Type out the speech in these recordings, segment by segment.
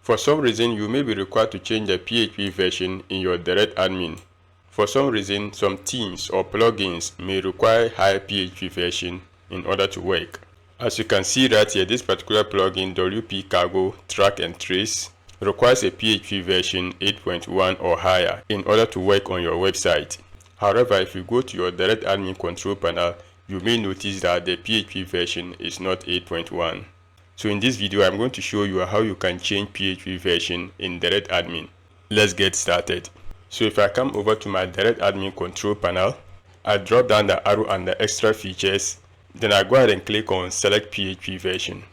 For some reason, you may be required to change the PHP version in your DirectAdmin. For some reason, some themes or plugins may require higher PHP version in order to work. As you can see right here, this particular plugin, WP Cargo Track and Trace, requires a PHP version 8.1 or higher in order to work on your website. However, if you go to your DirectAdmin control panel, you may notice that the PHP version is not 8.1. So in this video, I'm going to show you how you can change PHP version in DirectAdmin. Let's get started. So if I come over to my DirectAdmin control panel, I drop down the arrow under extra features, then I go ahead and click on select PHP version.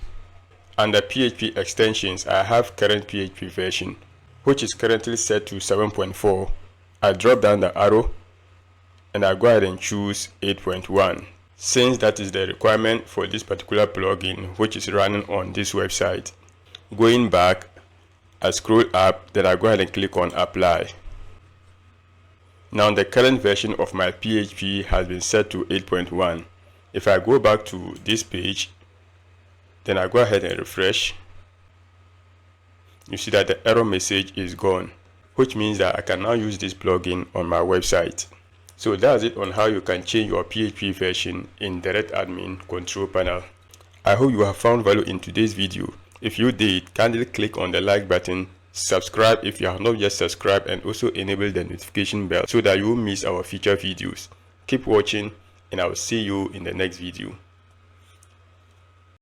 Under PHP extensions, I have current PHP version, which is currently set to 7.4. I drop down the arrow and I go ahead and choose 8.1. Since that is the requirement for this particular plugin which is running on this website. Going back, I scroll up, then I go ahead and click on apply. Now the current version of my PHP has been set to 8.1. If I go back to this page, then I go ahead and refresh, you see that the error message is gone, which means that I can now use this plugin on my website. So that's it on how you can change your PHP version in DirectAdmin control panel. I hope you have found value in today's video. If you did, kindly click on the like button, subscribe if you have not yet subscribed, and also enable the notification bell so that you won't miss our future videos. Keep watching and I will see you in the next video.